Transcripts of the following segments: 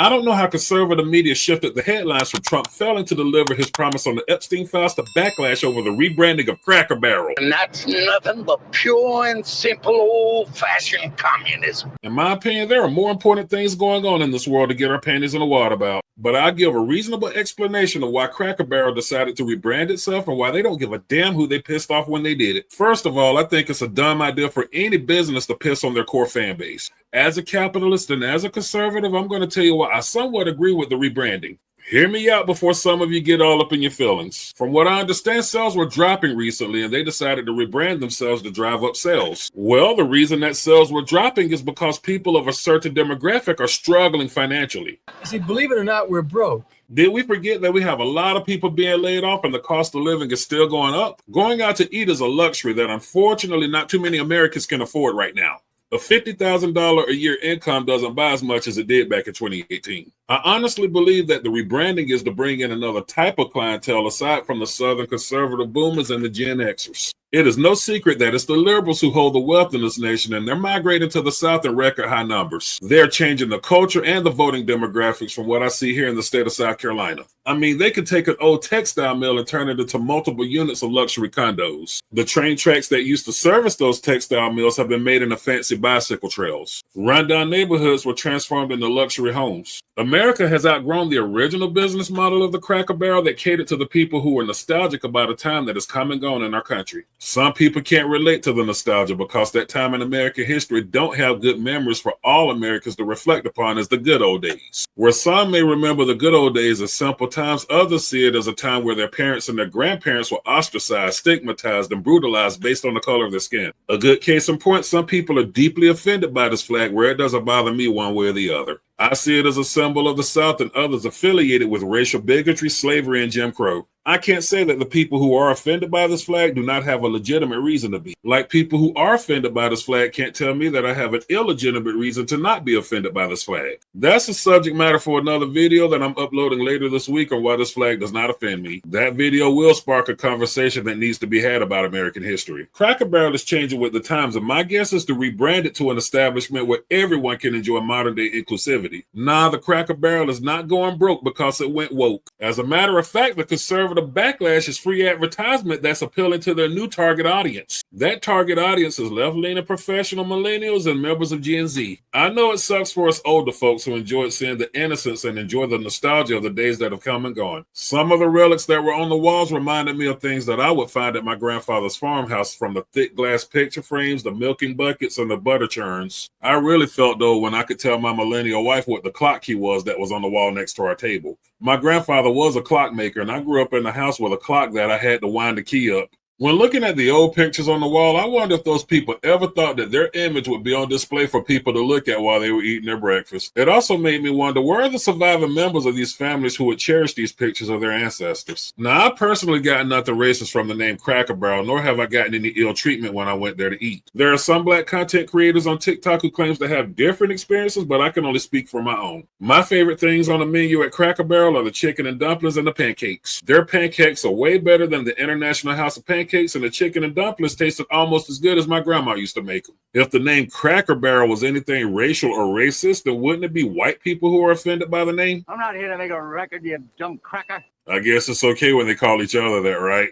I don't know how conservative media shifted the headlines from Trump failing to deliver his promise on the Epstein files to backlash over the rebranding of Cracker Barrel. And that's nothing but pure and simple old-fashioned communism. In my opinion, there are more important things going on in this world to get our panties in the water about. But I give a reasonable explanation of why Cracker Barrel decided to rebrand itself and why they don't give a damn who they pissed off when they did it. First of all, I think it's a dumb idea for any business to piss on their core fan base. As a capitalist and as a conservative, I'm going to tell you why I somewhat agree with the rebranding. Hear me out before some of you get all up in your feelings. From what I understand, sales were dropping recently and they decided to rebrand themselves to drive up sales. Well, the reason that sales were dropping is because people of a certain demographic are struggling financially. See, believe it or not, we're broke. Did we forget that we have a lot of people being laid off and the cost of living is still going up? Going out to eat is a luxury that unfortunately not too many Americans can afford right now. A $50,000 a year income doesn't buy as much as it did back in 2018. I honestly believe that the rebranding is to bring in another type of clientele aside from the Southern conservative boomers and the Gen Xers. It is no secret that it's the liberals who hold the wealth in this nation, and they're migrating to the South in record high numbers. They're changing the culture and the voting demographics from what I see here in the state of South Carolina. I mean, they could take an old textile mill and turn it into multiple units of luxury condos. The train tracks that used to service those textile mills have been made into fancy bicycle trails. Rundown neighborhoods were transformed into luxury homes. America has outgrown the original business model of the Cracker Barrel that catered to the people who were nostalgic about a time that has come and gone in our country. Some people can't relate to the nostalgia because that time in American history don't have good memories for all Americans to reflect upon as the good old days. Where some may remember the good old days as simple times, others see it as a time where their parents and their grandparents were ostracized, stigmatized, and brutalized based on the color of their skin. A good case in point, some people are deeply offended by this flag where it doesn't bother me one way or the other. I see it as a symbol of the South and others affiliated with racial bigotry, slavery, and Jim Crow. I can't say that the people who are offended by this flag do not have a legitimate reason to be. Like people who are offended by this flag can't tell me that I have an illegitimate reason to not be offended by this flag. That's a subject matter for another video that I'm uploading later this week on why this flag does not offend me. That video will spark a conversation that needs to be had about American history. Cracker Barrel is changing with the times, and my guess is to rebrand it to an establishment where everyone can enjoy modern day inclusivity. Nah, the Cracker Barrel is not going broke because it went woke. As a matter of fact, the conservative backlash is free advertisement that's appealing to their new target audience. That target audience is left-leaning professional millennials and members of Gen Z. I know it sucks for us older folks who enjoyed seeing the innocence and enjoy the nostalgia of the days that have come and gone. Some of the relics that were on the walls reminded me of things that I would find at my grandfather's farmhouse, from the thick glass picture frames, the milking buckets, and the butter churns. I really felt though when I could tell my millennial wife what the clock key was that was on the wall next to our table. My grandfather was a clockmaker, and I grew up in a house with a clock that I had to wind the key up. When looking at the old pictures on the wall, I wonder if those people ever thought that their image would be on display for people to look at while they were eating their breakfast. It also made me wonder, where are the surviving members of these families who would cherish these pictures of their ancestors? Now, I personally got nothing racist from the name Cracker Barrel, nor have I gotten any ill treatment when I went there to eat. There are some black content creators on TikTok who claims to have different experiences, but I can only speak for my own. My favorite things on the menu at Cracker Barrel are the chicken and dumplings and the pancakes. Their pancakes are way better than the International House of Pancakes, and the chicken and dumplings tasted almost as good as my grandma used to make them. If the name Cracker Barrel was anything racial or racist, then wouldn't it be white people who are offended by the name? I'm not here to make a record, you dumb cracker. I guess it's okay when they call each other that, right?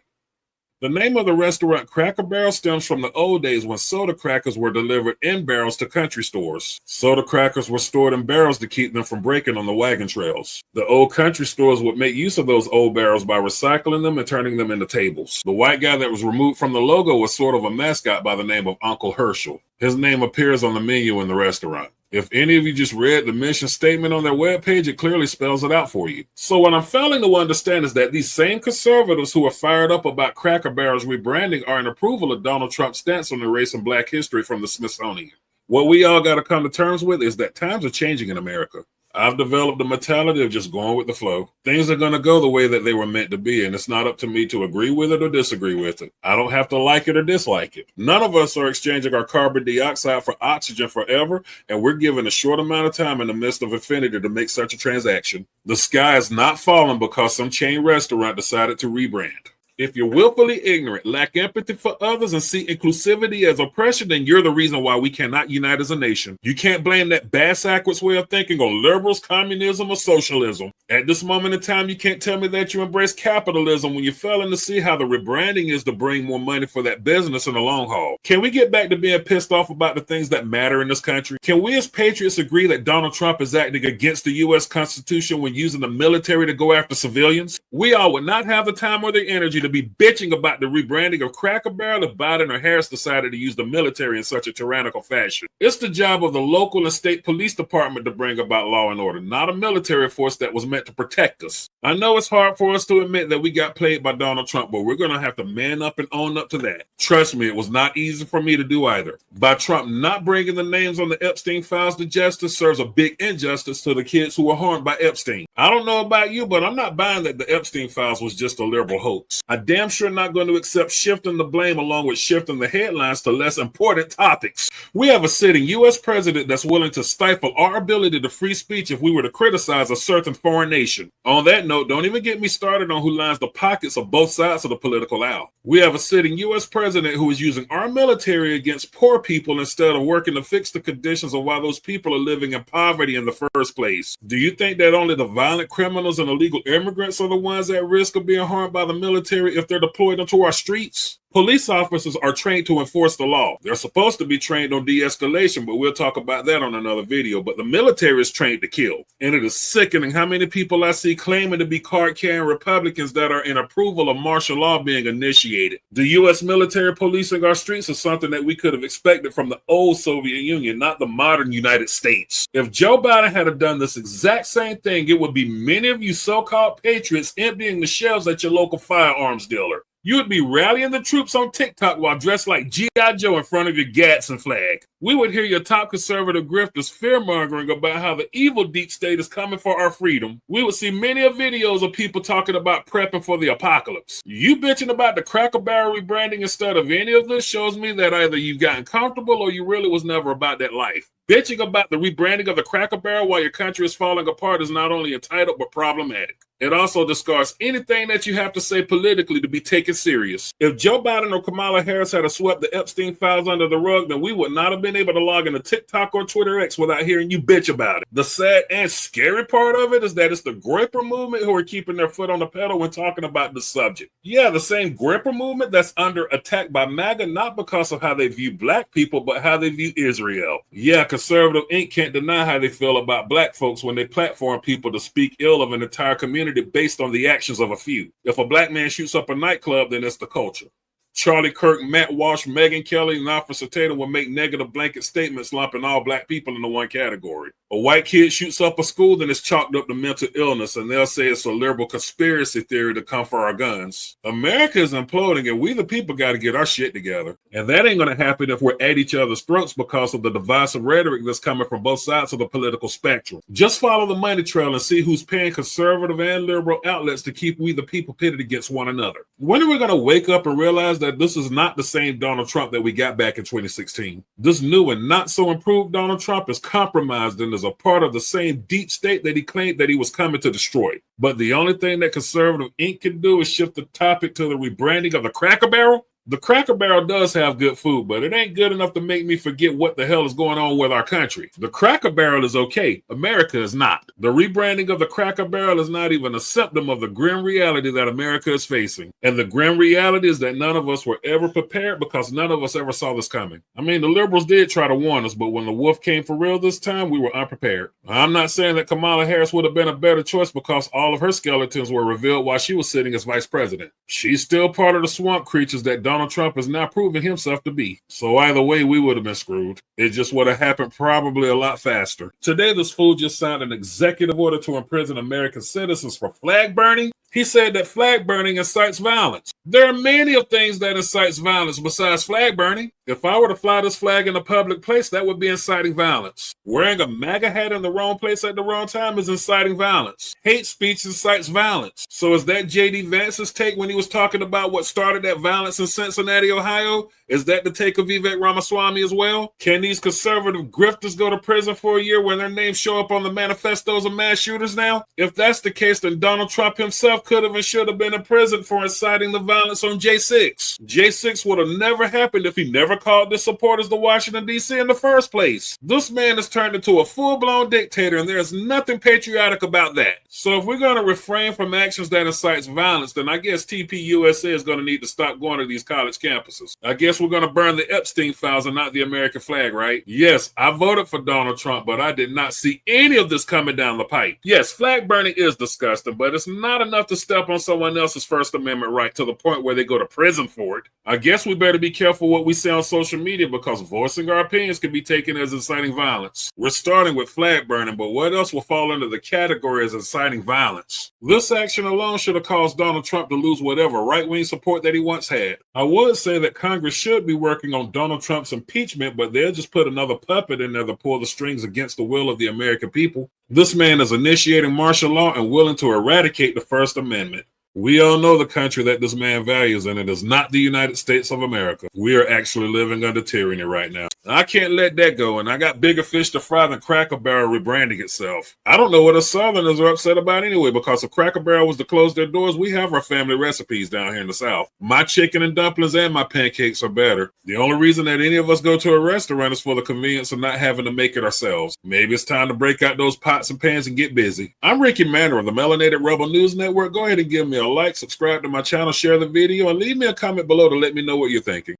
The name of the restaurant Cracker Barrel stems from the old days when soda crackers were delivered in barrels to country stores. Soda crackers were stored in barrels to keep them from breaking on the wagon trails. The old country stores would make use of those old barrels by recycling them and turning them into tables. The white guy that was removed from the logo was sort of a mascot by the name of Uncle Herschel. His name appears on the menu in the restaurant. If any of you just read the mission statement on their webpage, it clearly spells it out for you. So what I'm failing to understand is that these same conservatives who are fired up about Cracker Barrel's rebranding are in approval of Donald Trump's stance on erasing black history from the Smithsonian. What we all got to come to terms with is that times are changing in America. I've developed a mentality of just going with the flow. Things are going to go the way that they were meant to be, and it's not up to me to agree with it or disagree with it. I don't have to like it or dislike it. None of us are exchanging our carbon dioxide for oxygen forever, and we're given a short amount of time in the midst of infinity to make such a transaction. The sky is not falling because some chain restaurant decided to rebrand. If you're willfully ignorant, lack empathy for others, and see inclusivity as oppression, then you're the reason why we cannot unite as a nation. You can't blame that backwards way of thinking on liberals, communism, or socialism. At this moment in time, you can't tell me that you embrace capitalism when you're failing to see how the rebranding is to bring more money for that business in the long haul. Can we get back to being pissed off about the things that matter in this country? Can we as patriots agree that Donald Trump is acting against the U.S. Constitution when using the military to go after civilians? We all would not have the time or the energy to be bitching about the rebranding of Cracker Barrel if Biden or Harris decided to use the military in such a tyrannical fashion. It's the job of the local and state police department to bring about law and order, not a military force that was meant to protect us. I know it's hard for us to admit that we got played by Donald Trump, but we're going to have to man up and own up to that. Trust me, it was not easy for me to do either. By Trump not bringing the names on the Epstein files to justice serves a big injustice to the kids who were harmed by Epstein. I don't know about you, but I'm not buying that the Epstein files was just a liberal hoax. I'm damn sure not going to accept shifting the blame along with shifting the headlines to less important topics. We have a sitting U.S. president that's willing to stifle our ability to free speech if we were to criticize a certain foreign nation. On that note, don't even get me started on who lines the pockets of both sides of the political aisle. We have a sitting U.S. president who is using our military against poor people instead of working to fix the conditions of why those people are living in poverty in the first place. Do you think that only the violent criminals and illegal immigrants are the ones at risk of being harmed by the military if they're deployed onto our streets? Police officers are trained to enforce the law. They're supposed to be trained on de-escalation, but we'll talk about that on another video. But the military is trained to kill. And it is sickening how many people I see claiming to be card-carrying Republicans that are in approval of martial law being initiated. The U.S. military policing our streets is something that we could have expected from the old Soviet Union, not the modern United States. If Joe Biden had done this exact same thing, it would be many of you so-called patriots emptying the shelves at your local firearms dealer. You would be rallying the troops on TikTok while dressed like G.I. Joe in front of your Gadsden flag. We would hear your top conservative grifters fear-mongering about how the evil deep state is coming for our freedom. We would see many videos of people talking about prepping for the apocalypse. You bitching about the Cracker Barrel rebranding instead of any of this shows me that either you've gotten comfortable or you really was never about that life. Bitching about the rebranding of the Cracker Barrel while your country is falling apart is not only entitled but problematic. It also discards anything that you have to say politically to be taken serious. If Joe Biden or Kamala Harris had swept the Epstein files under the rug, then we would not have been able to log into TikTok or Twitter X without hearing you bitch about it. The sad and scary part of it is that it's the Gripper movement who are keeping their foot on the pedal when talking about the subject. Yeah, the same Gripper movement that's under attack by MAGA, not because of how they view black people, but how they view Israel. Yeah, Conservative Inc. can't deny how they feel about black folks when they platform people to speak ill of an entire community based on the actions of a few. If a black man shoots up a nightclub, then it's the culture. Charlie Kirk, Matt Walsh, Megyn Kelly, and Officer Tatum will make negative blanket statements lumping all black people into one category. A white kid shoots up a school, then it's chalked up to mental illness, and they'll say it's a liberal conspiracy theory to come for our guns. America is imploding, and we the people got to get our shit together. And that ain't going to happen if we're at each other's throats because of the divisive rhetoric that's coming from both sides of the political spectrum. Just follow the money trail and see who's paying conservative and liberal outlets to keep we the people pitted against one another. When are we going to wake up and realize that this is not the same Donald Trump that we got back in 2016? This new and not so improved Donald Trump is compromised and is a part of the same deep state that he claimed that he was coming to destroy. But the only thing that Conservative Inc. can do is shift the topic to the rebranding of the Cracker Barrel. The Cracker Barrel does have good food, but it ain't good enough to make me forget what the hell is going on with our country. The Cracker Barrel is okay. America is not. The rebranding of the Cracker Barrel is not even a symptom of the grim reality that America is facing. And the grim reality is that none of us were ever prepared because none of us ever saw this coming. I mean, the liberals did try to warn us, but when the wolf came for real this time, we were unprepared. I'm not saying that Kamala Harris would have been a better choice because all of her skeletons were revealed while she was sitting as vice president. She's still part of the swamp creatures that Donald Trump has now proven himself to be. So either way, we would have been screwed. It just would have happened probably a lot faster. Today, this fool just signed an executive order to imprison American citizens for flag burning. He said that flag burning incites violence. There are many of things that incites violence besides flag burning. If I were to fly this flag in a public place, that would be inciting violence. Wearing a MAGA hat in the wrong place at the wrong time is inciting violence. Hate speech incites violence. So is that J.D. Vance's take when he was talking about what started that violence in Cincinnati, Ohio? Is that the take of Vivek Ramaswamy as well? Can these conservative grifters go to prison for a year when their names show up on the manifestos of mass shooters now? If that's the case, then Donald Trump himself could have and should have been in prison for inciting the violence on J6. J6 would have never happened if he never called his supporters to Washington, D.C. in the first place. This man has turned into a full-blown dictator, and there's nothing patriotic about that. So if we're going to refrain from actions that incites violence, then I guess TPUSA is going to need to stop going to these college campuses. I guess we're going to burn the Epstein files and not the American flag, right? Yes, I voted for Donald Trump, but I did not see any of this coming down the pipe. Yes, flag burning is disgusting, but it's not enough to step on someone else's First Amendment right to the point where they go to prison for it. I guess we better be careful what we say on social media because voicing our opinions can be taken as inciting violence. We're starting with flag burning, but what else will fall under the category as inciting violence? This action alone should have caused Donald Trump to lose whatever right-wing support that he once had. I would say that Congress should be working on Donald Trump's impeachment, but they'll just put another puppet in there to pull the strings against the will of the American people. This man is initiating martial law and willing to eradicate the First Amendment. We all know the country that this man values, and it is not the United States of America. We are actually living under tyranny right now. I can't let that go, and I got bigger fish to fry than Cracker Barrel rebranding itself. I don't know what us Southerners are upset about anyway, because if Cracker Barrel was to close their doors, we have our family recipes down here in the South. My chicken and dumplings and my pancakes are better. The only reason that any of us go to a restaurant is for the convenience of not having to make it ourselves. Maybe it's time to break out those pots and pans and get busy. I'm Ricky Manor of the Melanated Rebel News Network. Go ahead and give me a like, subscribe to my channel, share the video, and leave me a comment below to let me know what you're thinking.